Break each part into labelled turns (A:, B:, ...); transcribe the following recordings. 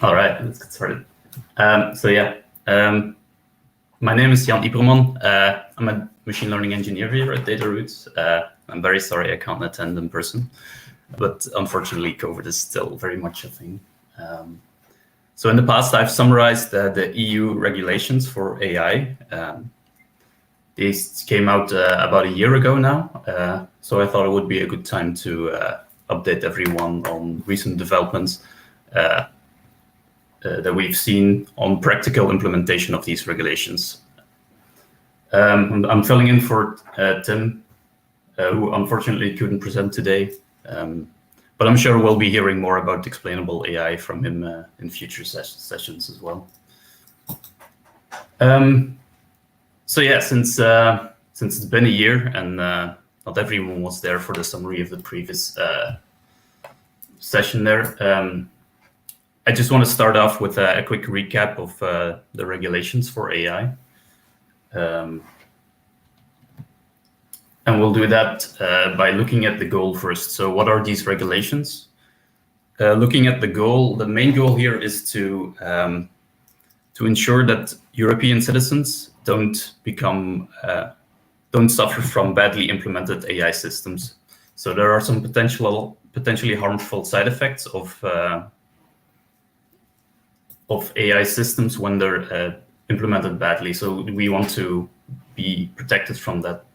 A: All right, let's get started. My name is Jan Iperman. I'm a machine learning engineer here at DataRoots. I'm very sorry I can't attend in person, but unfortunately, COVID is still very much a thing. So in the past, I've summarized the EU regulations for AI. These came out about a year ago now, so I thought it would be a good time to update everyone on recent developments that we've seen on practical implementation of these regulations. I'm filling in for Tim, who unfortunately couldn't present today, but I'm sure we'll be hearing more about explainable AI from him in future sessions as well. Since it's been a year and not everyone was there for the summary of the previous session there, I just want to start off with a quick recap of the regulations for AI. And we'll do that by looking at the goal first. So what are these regulations? Looking at the goal, the main goal here is to ensure that European citizens don't suffer from badly implemented AI systems. So there are some potentially harmful side effects of AI systems when they're implemented badly. So we want to be protected from that.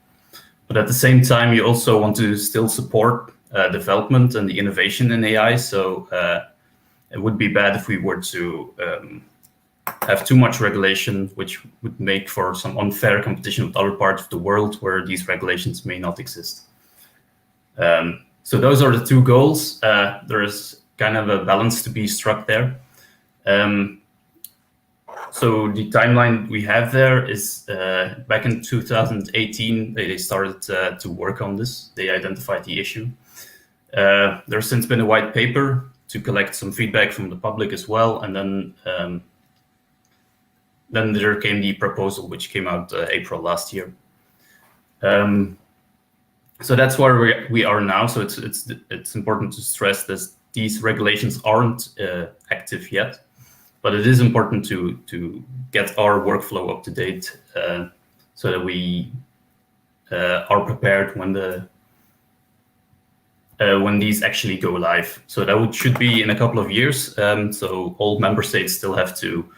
A: But at the same time, you also want to still support development and the innovation in AI. So it would be bad if we were to have too much regulation, which would make for some unfair competition with other parts of the world where these regulations may not exist. So those are the two goals. There is kind of a balance to be struck there. So the timeline we have there is back in 2018, they started to work on this. They identified the issue. There's since been a white paper to collect some feedback from the public as well. And then there came the proposal, which came out April last year. So that's where we are now. So it's important to stress that these regulations aren't active yet. But it is important to get our workflow up to date so that we are prepared when these actually go live. So that should be in a couple of years. So all member states still have to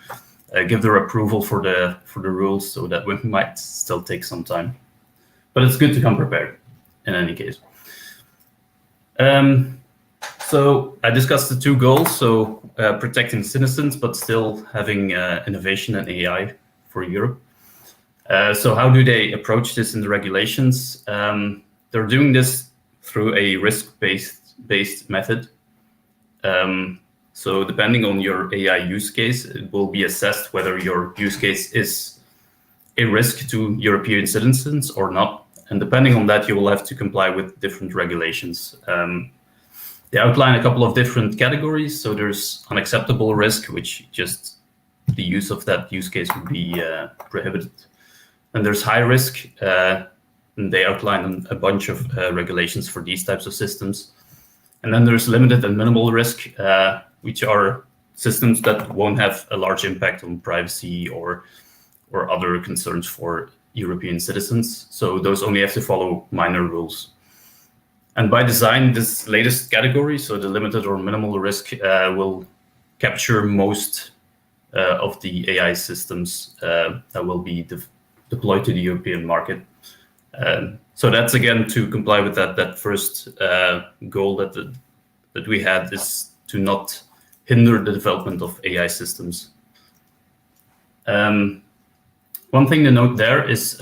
A: give their approval for the rules, so that we might still take some time. But it's good to come prepared in any case. So I discussed the two goals, so protecting citizens, but still having innovation and AI for Europe. So how do they approach this in the regulations? They're doing this through a risk-based method. So depending on your AI use case, it will be assessed whether your use case is a risk to European citizens or not. And depending on that, you will have to comply with different regulations. They outline a couple of different categories. So there's unacceptable risk, which just the use of that use case would be prohibited. And there's high risk, and they outline a bunch of regulations for these types of systems. And then there's limited and minimal risk, which are systems that won't have a large impact on privacy or other concerns for European citizens. So those only have to follow minor rules. And by design, this latest category, so the limited or minimal risk, will capture most of the AI systems that will be deployed to the European market. So that's, again, to comply with that first goal that we had, is to not hinder the development of AI systems. One thing to note there is,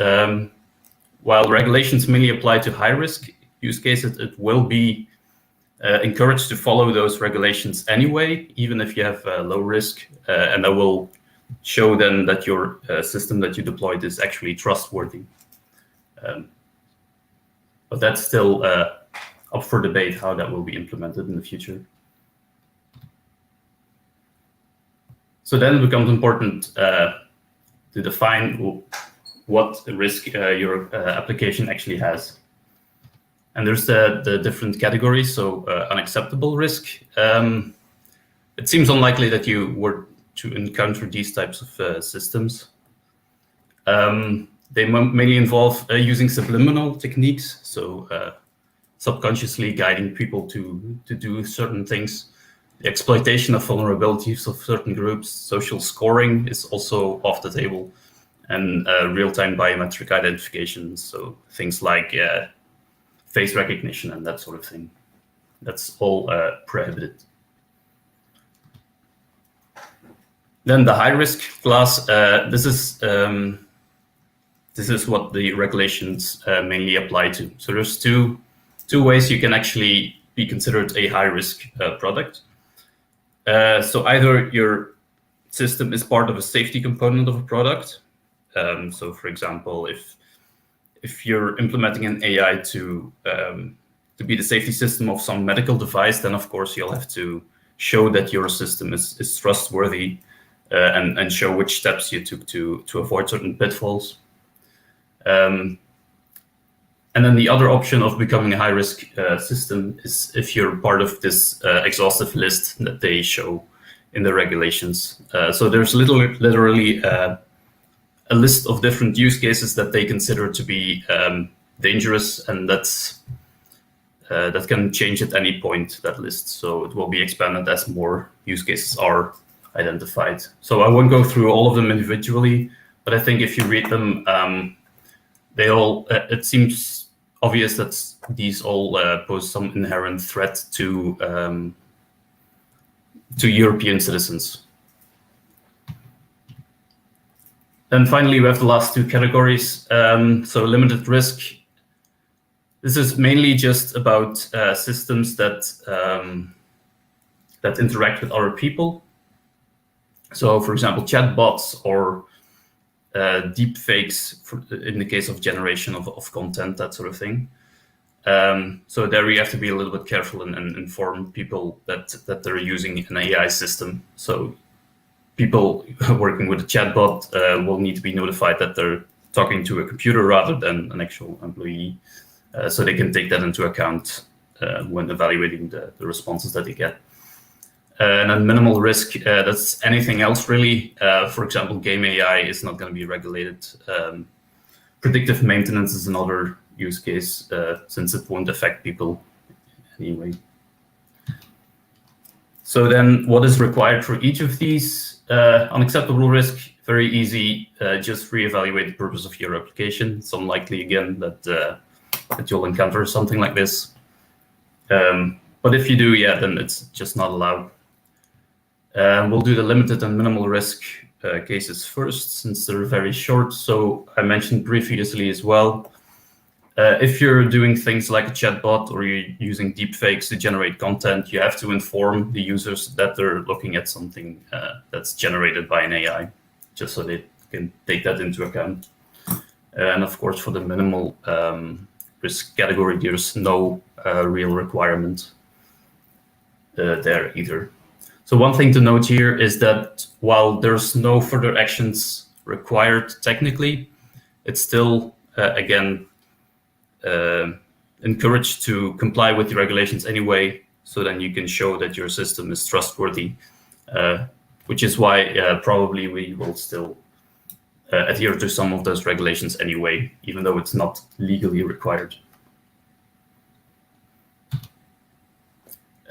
A: while regulations mainly apply to high-risk use cases, it will be encouraged to follow those regulations anyway, even if you have low risk, and that will show then that your system that you deployed is actually trustworthy. But that's still up for debate how that will be implemented in the future. So then it becomes important to define what risk your application actually has. And there's the different categories. So unacceptable risk it seems unlikely that you were to encounter these types of systems. They mainly involve using subliminal techniques, so subconsciously guiding people to do certain things. The exploitation of vulnerabilities of certain groups, social scoring is also off the table, and real-time biometric identification, so things like face recognition and that sort of thing. That's all prohibited. Then the high-risk class, this is what the regulations mainly apply to. So there's two ways you can actually be considered a high-risk product. So either your system is part of a safety component of a product. So for example, if you're implementing an AI to be the safety system of some medical device, then of course you'll have to show that your system is trustworthy and show which steps you took to avoid certain pitfalls. And then the other option of becoming a high-risk system is if you're part of this exhaustive list that they show in the regulations. So there's literally a list of different use cases that they consider to be dangerous, and that can change at any point, that list. So it will be expanded as more use cases are identified. So I won't go through all of them individually, but I think if you read them, they all, it seems obvious that these all pose some inherent threat to European citizens. Then finally, we have the last two categories. So limited risk. This is mainly just about systems that interact with other people. So, for example, chatbots or deep fakes in the case of generation of content, that sort of thing. So there you have to be a little bit careful and inform people that they're using an AI system. So people working with a chatbot will need to be notified that they're talking to a computer rather than an actual employee, so they can take that into account when evaluating the responses that they get. And then minimal risk, that's anything else really. For example, game AI is not going to be regulated. Predictive maintenance is another use case, since it won't affect people anyway. So then what is required for each of these? Unacceptable risk, very easy. Just reevaluate the purpose of your application. It's unlikely, again, that you'll encounter something like this. But if you do, yeah, then it's just not allowed. We'll do the limited and minimal risk cases first, since they're very short. So I mentioned previously as well, if you're doing things like a chatbot or you're using deepfakes to generate content, you have to inform the users that they're looking at something that's generated by an AI, just so they can take that into account. And of course, for the minimal risk category, there's no real requirement there either. So one thing to note here is that while there's no further actions required technically, it's still, again, encouraged to comply with the regulations anyway, so then you can show that your system is trustworthy, which is why probably we will still adhere to some of those regulations anyway, even though it's not legally required.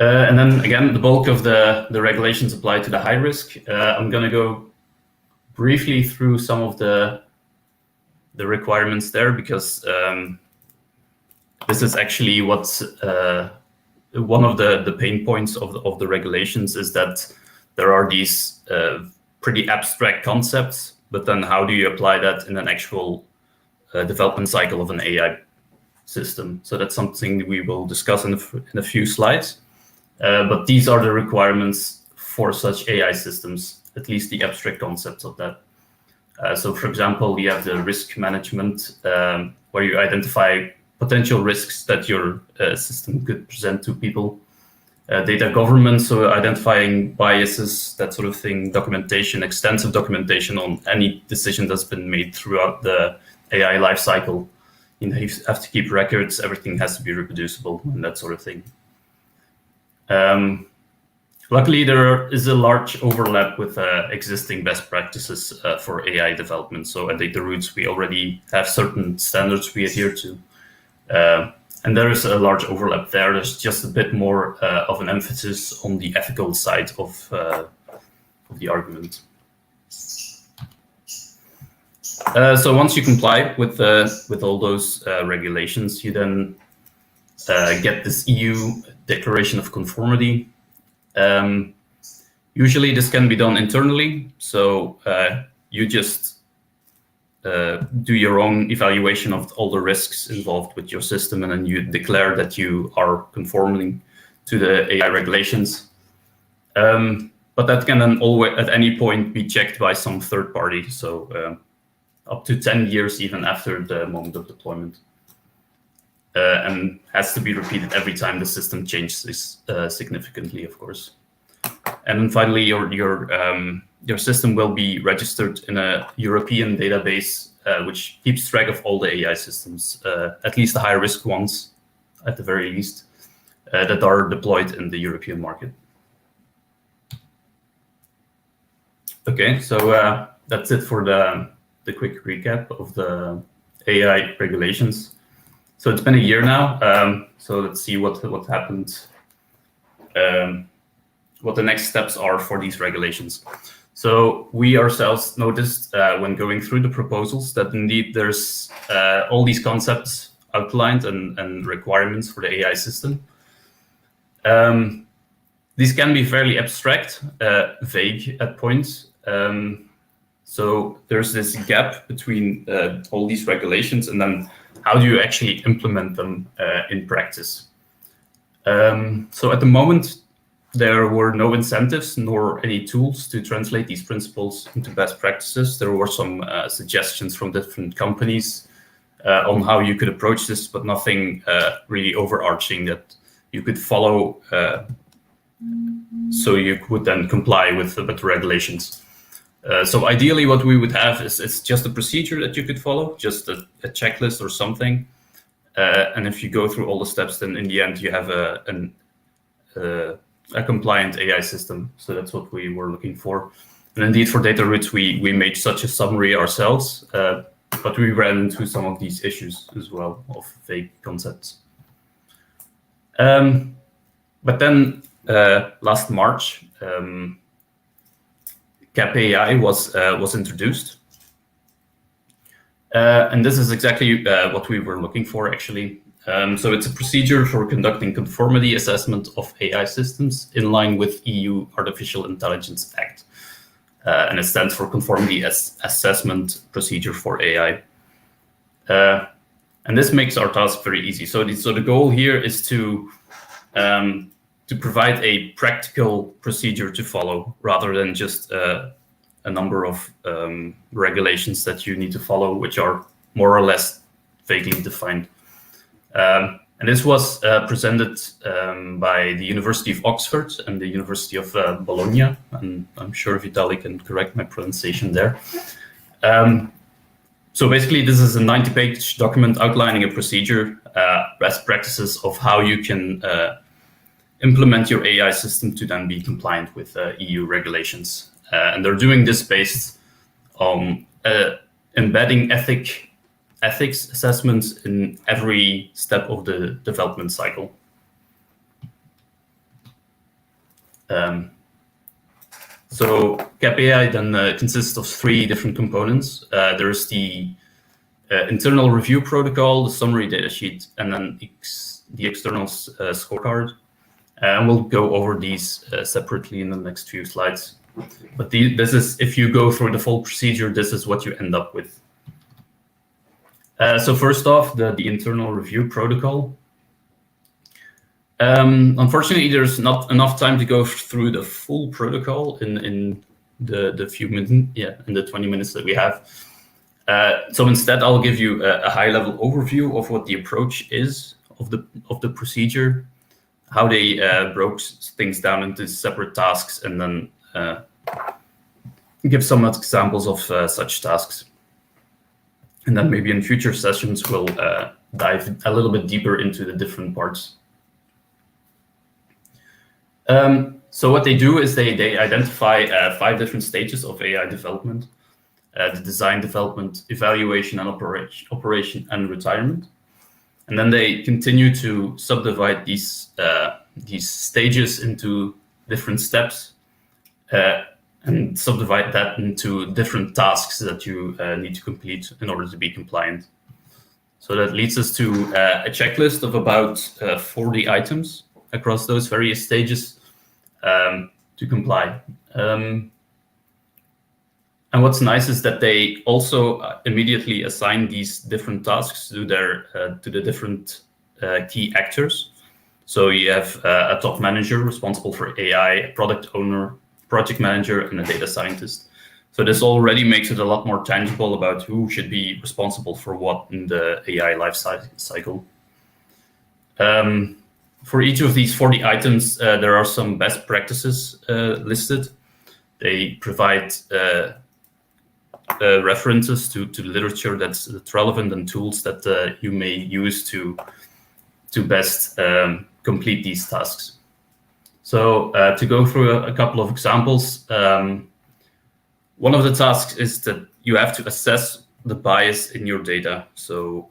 A: And then again, the bulk of the regulations apply to the high risk. I'm going to go briefly through some of the requirements there, because this is actually what's one of the pain points of the regulations, is that there are these pretty abstract concepts, but then how do you apply that in an actual development cycle of an AI system? So that's something we will discuss in a few slides. But these are the requirements for such AI systems, at least the abstract concepts of that. So for example, you have the risk management, where you identify potential risks that your system could present to people. Data governance, so identifying biases, that sort of thing. Documentation, extensive documentation on any decision that's been made throughout the AI lifecycle. You have to keep records, everything has to be reproducible, and that sort of thing. Luckily, there is a large overlap with existing best practices for AI development. So at DataRoots, we already have certain standards we adhere to. And there is a large overlap there. There's just a bit more of an emphasis on the ethical side of the argument. So once you comply with all those regulations, you then get this EU Declaration of Conformity. Usually this can be done internally. So you just do your own evaluation of all the risks involved with your system, and then you declare that you are conforming to the AI regulations. But that can then always, at any point, be checked by some third party. So up to 10 years even after the moment of deployment. And has to be repeated every time the system changes significantly, of course. And then finally, your system will be registered in a European database, which keeps track of all the AI systems, at least the high-risk ones, at the very least, that are deployed in the European market. Okay, so that's it for the quick recap of the AI regulations. So it's been a year now. So let's see what happened, what the next steps are for these regulations. So we ourselves noticed when going through the proposals that indeed there's all these concepts outlined and requirements for the AI system. These can be fairly abstract, vague at points. So there's this gap between all these regulations, and then how do you actually implement them in practice? So at the moment, there were no incentives nor any tools to translate these principles into best practices. There were some suggestions from different companies on how you could approach this, but nothing really overarching that you could follow so you could then comply with the regulations. So ideally what we would have is just a procedure that you could follow, just a checklist or something. And if you go through all the steps, then in the end you have a compliant AI system. So that's what we were looking for. And indeed for DataRoots, we made such a summary ourselves, but we ran into some of these issues as well of vague concepts. But then last March, CAPI was introduced. And this is exactly what we were looking for, actually. So it's a procedure for conducting conformity assessment of AI systems in line with EU Artificial Intelligence Act. And it stands for Conformity Assessment Procedure for AI. And this makes our task very easy. So the goal here is to provide a practical procedure to follow, rather than just a number of regulations that you need to follow, which are more or less vaguely defined. And this was presented by the University of Oxford and the University of Bologna, and I'm sure Vitali can correct my pronunciation there. So basically, this is a 90-page document outlining a procedure, best practices of how you can implement your AI system to then be compliant with EU regulations. And they're doing this based on embedding ethics assessments in every step of the development cycle. So CAPI then consists of 3 different components. There's the internal review protocol, the summary datasheet, and then the external scorecard. And we'll go over these separately in the next few slides. But this is, if you go through the full procedure, this is what you end up with. So first off, the internal review protocol. Unfortunately, there's not enough time to go through the full protocol in the few minutes, in the 20 minutes that we have. So instead, I'll give you a high-level overview of what the approach is of the procedure, how they broke things down into separate tasks, and then give some examples of such tasks. And then maybe in future sessions, we'll dive a little bit deeper into the different parts. So what they do is they identify 5 different stages of AI development: the design, development, evaluation, and operation and retirement. And then they continue to subdivide these stages into different steps and subdivide that into different tasks that you need to complete in order to be compliant. So that leads us to a checklist of about 40 items across those various stages to comply. And what's nice is that they also immediately assign these different tasks to the different key actors. So you have a top manager responsible for AI, a product owner, project manager, and a data scientist. So this already makes it a lot more tangible about who should be responsible for what in the AI life cycle. For each of these 40 items, there are some best practices listed. They provide references to literature that's relevant and tools that you may use to best complete these tasks. So to go through a couple of examples, one of the tasks is that you have to assess the bias in your data. So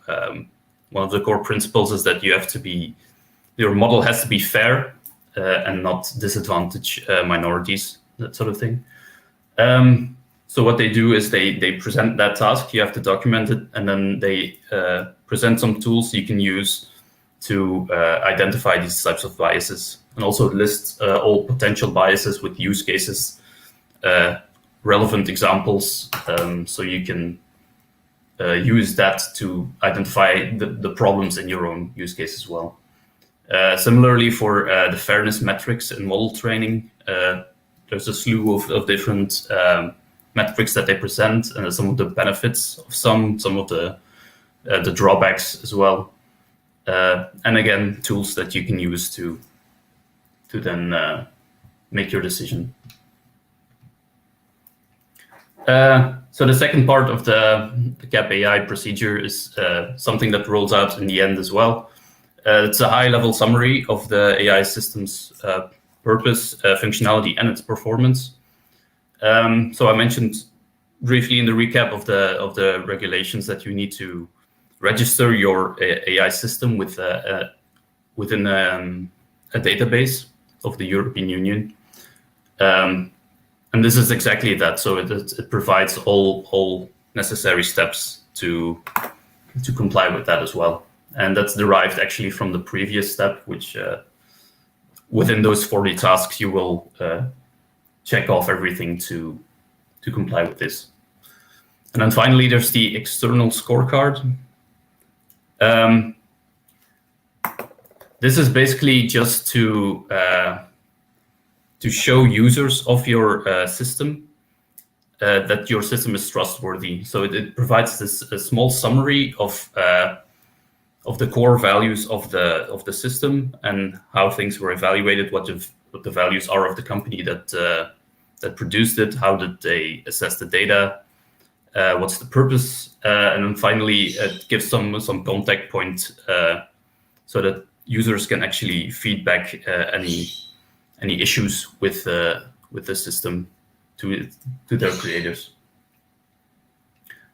A: one of the core principles is that your model has to be fair and not disadvantage minorities, that sort of thing. So what they do is they present that task, you have to document it, and then they present some tools you can use to identify these types of biases, and also list all potential biases with use cases, relevant examples, so you can use that to identify the problems in your own use case as well. Similarly, for the fairness metrics and model training, there's a slew of different metrics that they present, and some of the benefits of some of the drawbacks as well. And again, tools that you can use to then make your decision. So the second part of the CAPI AI procedure is something that rolls out in the end as well. It's a high-level summary of the AI system's purpose, functionality, and its performance. So I mentioned briefly in the recap of the regulations that you need to register your AI system within a database of the European Union. And this is exactly that. So it provides all necessary steps to comply with that as well. And that's derived actually from the previous step, which within those 40 tasks, you will check off everything to comply with this. And then finally, there's the external scorecard. This is basically just to show users of your system that your system is trustworthy. So it provides a small summary of the core values of the system and how things were evaluated, what the values are of the company that produced it, how did they assess the data, what's the purpose, and then finally it gives some contact point so that users can actually feedback any issues with the system to their creators.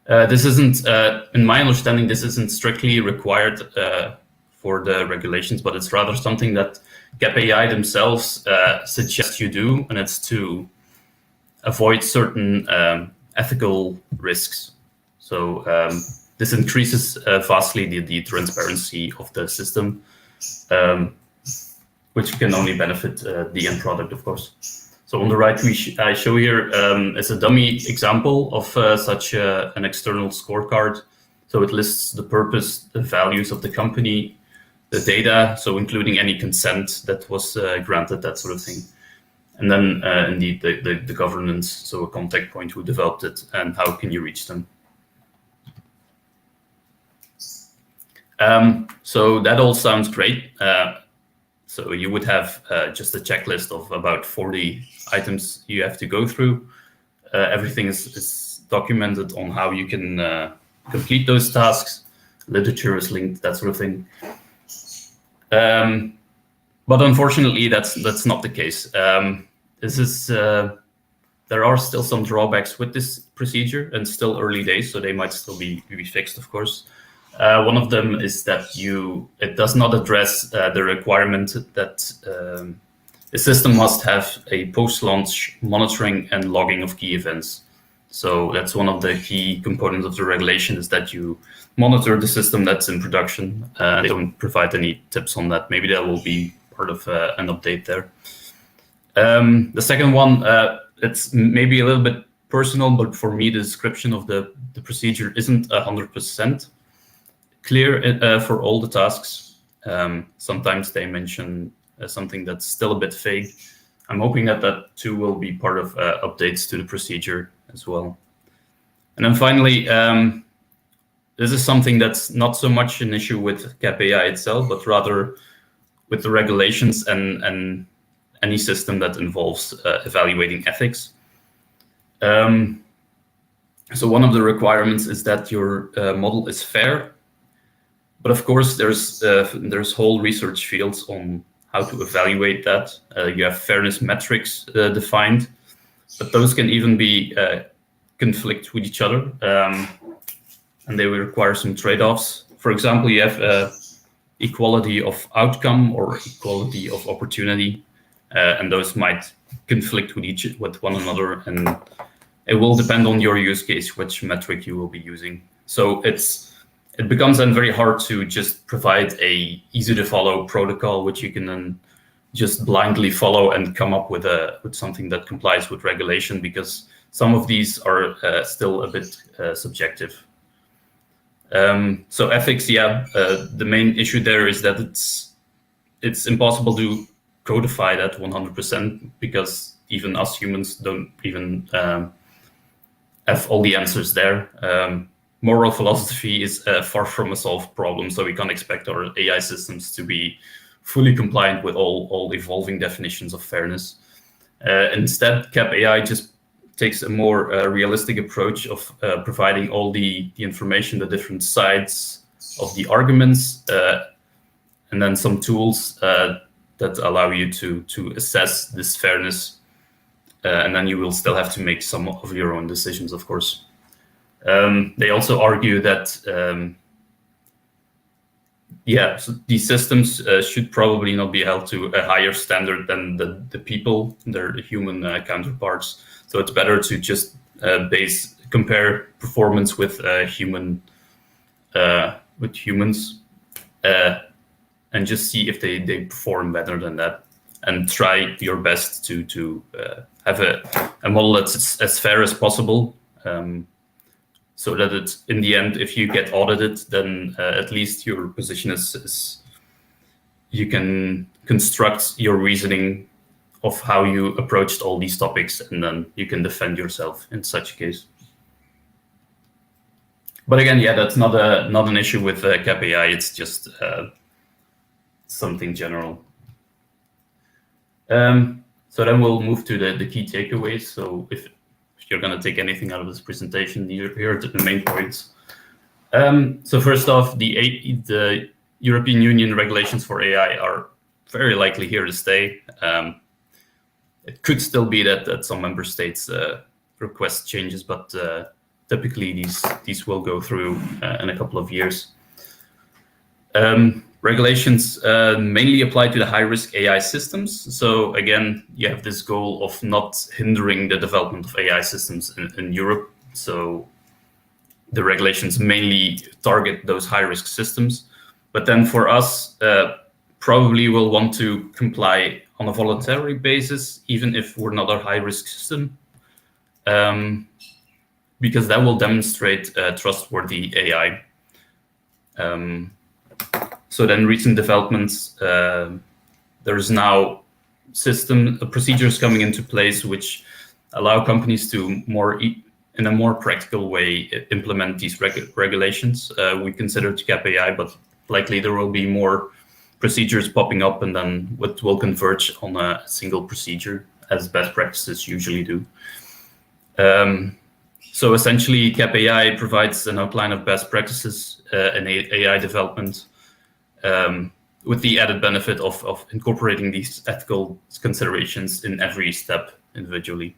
A: This isn't, in my understanding, this isn't strictly required for the regulations, but it's rather something that CAPI AI themselves suggest you do, and it's to avoid certain ethical risks. So this increases vastly the transparency of the system, which can only benefit the end product, of course. So on the right, I show here is a dummy example of such an external scorecard. So it lists the purpose, the values of the company, the data, so including any consent that was granted, that sort of thing. And then indeed the governance, so a contact point, who developed it and how can you reach them. So that all sounds great. So you would have just a checklist of about 40 items you have to go through. Everything is documented on how you can complete those tasks. Literature is linked, that sort of thing. But unfortunately, that's not the case. This is there are still some drawbacks with this procedure, and still early days, so they might still be fixed, of course. One of them is that it does not address the requirement that the system must have a post-launch monitoring and logging of key events. So that's one of the key components of the regulation, is that you monitor the system that's in production. They don't provide any tips on that. Maybe that will be part of an update there. The second one, it's maybe a little bit personal, but for me, the description of the procedure isn't 100% clear for all the tasks. Sometimes they mention something that's still a bit vague. I'm hoping that too will be part of updates to the procedure as well. And then finally, this is something that's not so much an issue with CAPI itself, but rather with the regulations and any system that involves evaluating ethics. So one of the requirements is that your model is fair. But of course, there's whole research fields on how to evaluate that. You have fairness metrics defined, but those can even be conflict with each other, and they will require some trade-offs. For example, you have equality of outcome or equality of opportunity, and those might conflict with one another, and it will depend on your use case which metric you will be using. So it becomes then very hard to just provide a easy to follow protocol which you can then just blindly follow and come up with something that complies with regulation, because some of these are still a bit subjective. So ethics, the main issue there is that it's impossible to codify that 100%, because even us humans don't even have all the answers there. Moral philosophy is far from a solved problem, so we can't expect our AI systems to be fully compliant with all evolving definitions of fairness. Instead, CAPI just takes a more realistic approach of providing all the information, the different sides of the arguments, and then some tools that allow you to assess this fairness. And then you will still have to make some of your own decisions, of course. They also argue that so these systems should probably not be held to a higher standard than the people, their human counterparts. So it's better to just compare performance with humans, and just see if they perform better than that, and try your best to have a model that's as fair as possible. So that it's, in the end, if you get audited, then at least your position is you can construct your reasoning of how you approached all these topics, and then you can defend yourself in such a case. But again, that's not an issue with CAPI. It's just something general. So then we'll move to the key takeaways. So if you're going to take anything out of this presentation, here are the main points. So first off, the European Union regulations for AI are very likely here to stay. It could still be that some member states request changes, but typically these will go through in a couple of years. Regulations mainly apply to the high-risk AI systems. So again, you have this goal of not hindering the development of AI systems in Europe. So the regulations mainly target those high-risk systems. But then for us, probably we'll want to comply on a voluntary basis, even if we're not a high-risk system, because that will demonstrate trustworthy AI. So then recent developments, there's now procedures coming into place which allow companies to in a more practical way implement these regulations. We consider it CAPI, but likely there will be more procedures popping up, and then what will converge on a single procedure, as best practices usually do. So essentially, CAPI provides an outline of best practices in AI development. with the added benefit of incorporating these ethical considerations in every step individually.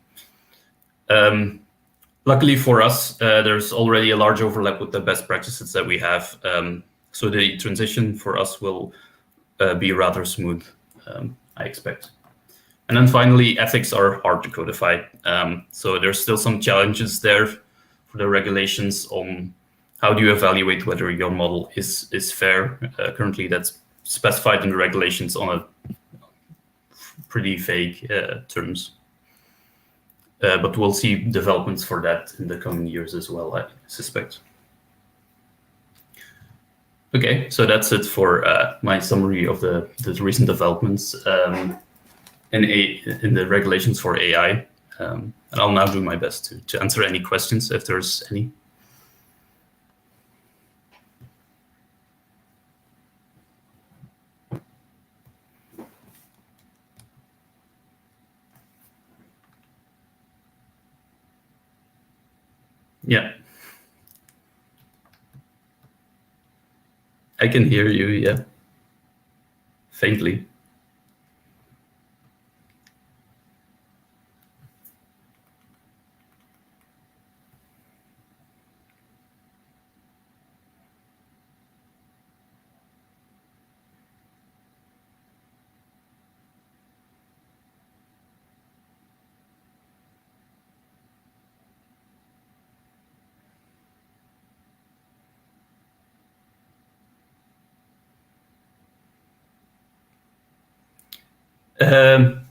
A: Luckily for us, there's already a large overlap with the best practices that we have. So the transition for us will be rather smooth, I expect. And then finally, ethics are hard to codify. So there's still some challenges there for the regulations on how do you evaluate whether your model is fair. Currently, that's specified in the regulations on a pretty vague terms. But we'll see developments for that in the coming years as well, I suspect. Okay, so that's it for my summary of the recent developments in the regulations for AI. And I'll now do my best to answer any questions if there's any. Yeah. I can hear you, yeah. Faintly.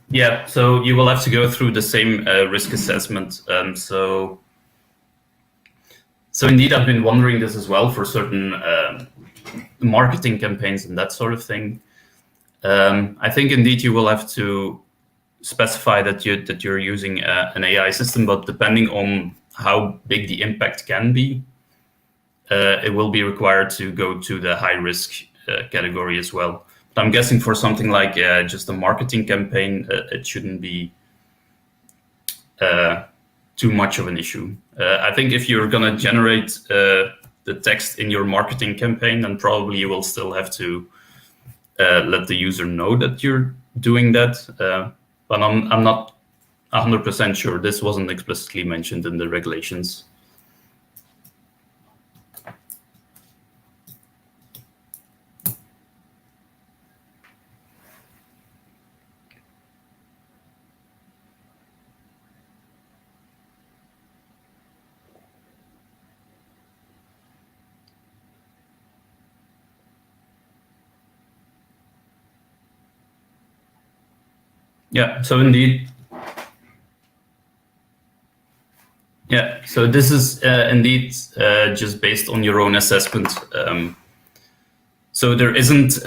A: Yeah, so you will have to go through the same risk assessment. So indeed, I've been wondering this as well for certain marketing campaigns and that sort of thing. I think indeed you will have to specify that you're using an AI system, but depending on how big the impact can be, it will be required to go to the high risk category as well. I'm guessing for something like just a marketing campaign, it shouldn't be too much of an issue. I think if you're going to generate the text in your marketing campaign, then probably you will still have to let the user know that you're doing that. But I'm not 100% sure. This wasn't explicitly mentioned in the regulations. Yeah, so indeed. Yeah, so this is indeed just based on your own assessment. So there isn't, so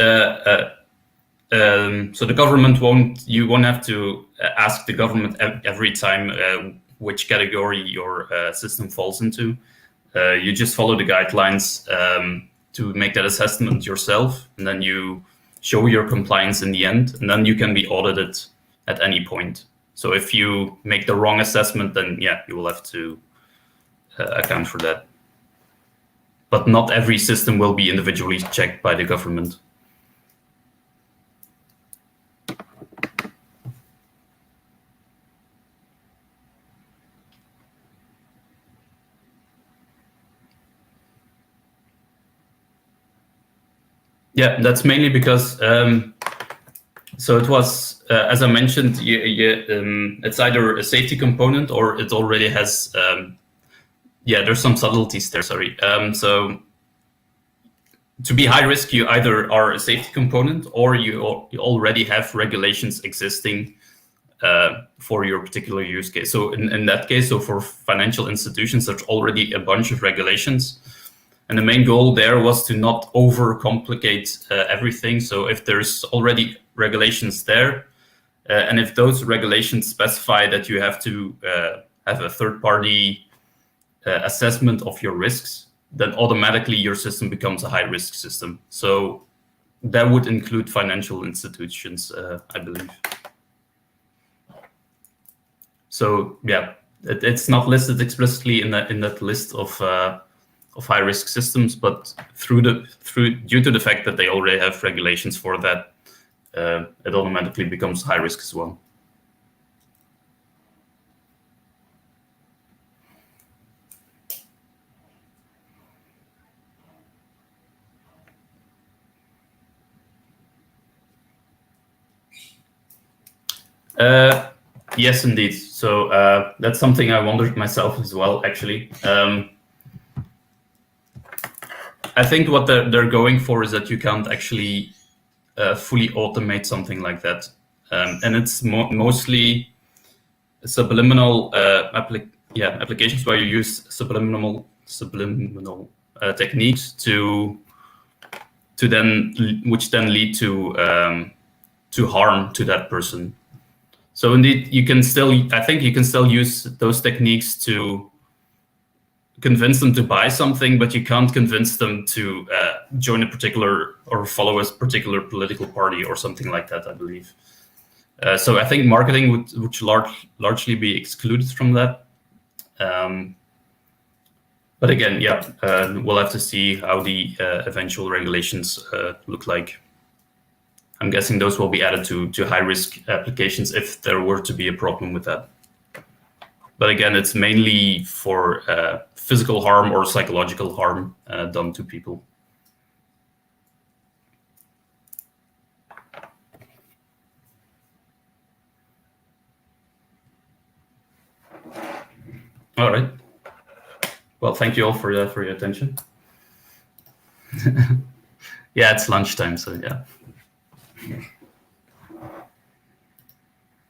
A: the government you won't have to ask the government every time which category your system falls into. You just follow the guidelines to make that assessment yourself, and then you show your compliance in the end, and then you can be audited at any point. So if you make the wrong assessment, then yeah, you will have to account for that. But not every system will be individually checked by the government. Yeah, that's mainly because so it was, as I mentioned, it's either a safety component or it already has, yeah, there's some subtleties there, sorry. So to be high risk, you either are a safety component or you already have regulations existing for your particular use case. So in that case, so for financial institutions, there's already a bunch of regulations. And the main goal there was to not overcomplicate everything. So if there's already regulations there, and if those regulations specify that you have to have a third-party assessment of your risks, then automatically your system becomes a high-risk system. So that would include financial institutions, I believe. So yeah, it's not listed explicitly in that list of high risk systems, but due to the fact that they already have regulations for that, it automatically becomes high risk as well. Yes, indeed. So that's something I wondered myself as well, actually. I think what they're going for is that you can't actually fully automate something like that. And it's mostly subliminal applications where you use subliminal techniques which then lead to harm to that person. So indeed, I think you can still use those techniques to convince them to buy something, but you can't convince them to join a particular or follow a particular political party or something like that, I believe. So I think marketing would largely be excluded from that. But again, we'll have to see how the eventual regulations look like. I'm guessing those will be added to high-risk applications if there were to be a problem with that. But again, it's mainly for physical harm or psychological harm done to people. All right. Well, thank you all for your attention. Yeah, it's lunchtime, so yeah.